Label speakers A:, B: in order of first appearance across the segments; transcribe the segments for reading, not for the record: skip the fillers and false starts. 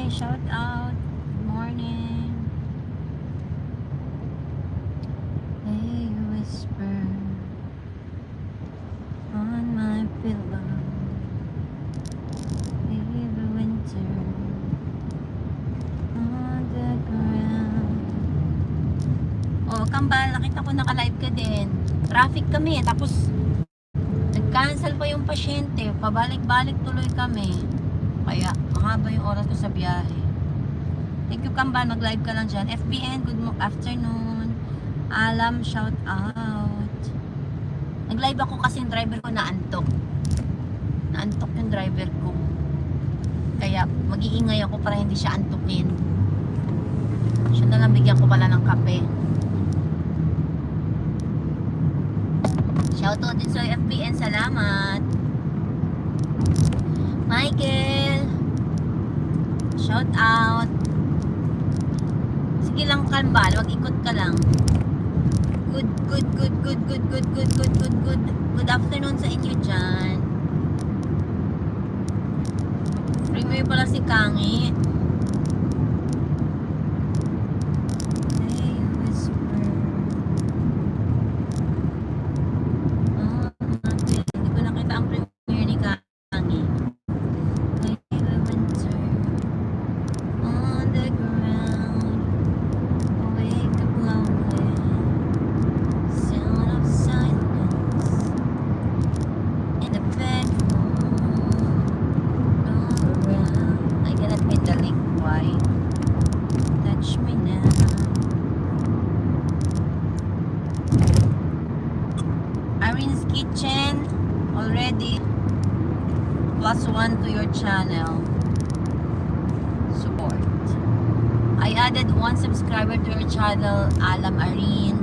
A: Hi, shout out. Good morning. Hey, you whisper on my pillow. Every winter on the ground. Oh, Kambal, nakita ko naka-live ka din. Traffic kami, tapos nag-cancel pa yung pasyente. Pabalik-balik tuloy kami. Kaya, mahaba yung oras ko sa biyahe. Thank you, Kambal. Mag-live ka lang dyan. FBN, good afternoon. Alam, shout out. Nag-live ako kasi yung driver ko naantok. Naantok yung driver ko. Kaya, mag-iingay ako para hindi siya antukin. Siya na lang bigyan ko pala ng kape. Shout out din sa FBN. Salamat. Michael. Shout out. Sige lang, Kambal, mag-ikot ka lang. Good afternoon sa inyo dyan. Premiere pala si Kangi. Hey, whisper. Oh, hindi ko nakita ang premiere ni Kangi. Hey, winter on the ground. Wake up lonely. Sound of silence in the bedroom. All around. I cannot get the link. Why? Touch me now. Irene's Kitchen already +1 to your channel support. I added 1 subscriber to your channel, Alam Irene.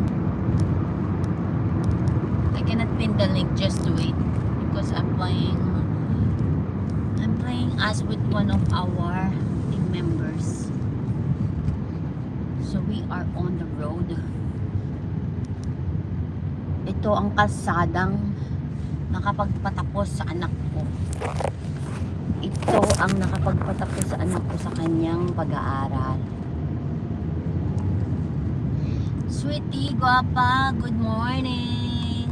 A: I cannot pin the link, just do it because I'm playing as with one of our team members. So we are on the road. Ito ang kalsadang nakapagpatapos sa anak ko. Ito ang nakapagpatapos sa anak ko sa kanyang pag-aaral. Sweetie, guwapa, good morning.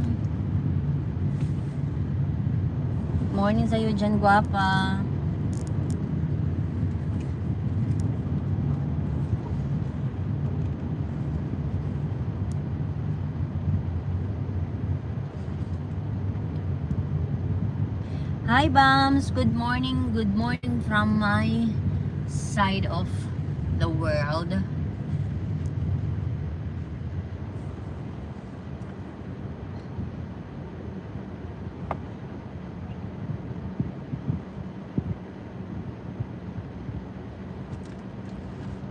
A: Good morning sa'yo dyan, guwapa. Hi, Bams. Good morning from my side of the world.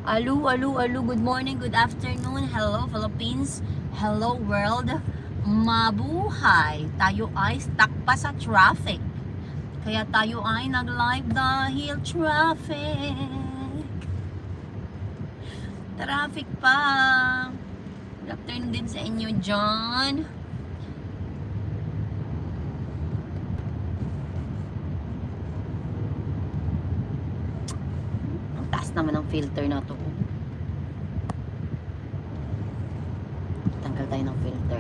A: Alu, good morning, good afternoon. Hello, Philippines. Hello, world. Mabuhay. Tayo ay stuck pa sa traffic. Kaya tayo ay nag-live dahil traffic. Traffic pa. Good afternoon din sa inyo, John. Ang taas naman ng filter na to. Tanggal tayo ng filter.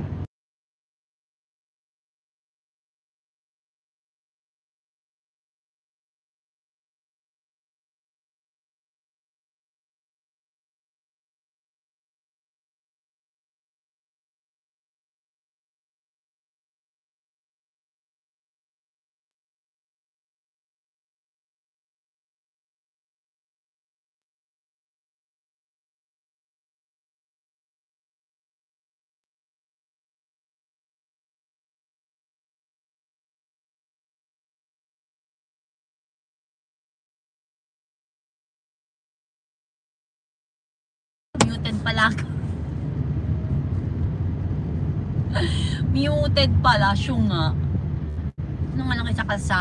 A: Muted pala. Muted pala, siya nga. Ano nga lang sa kalsada.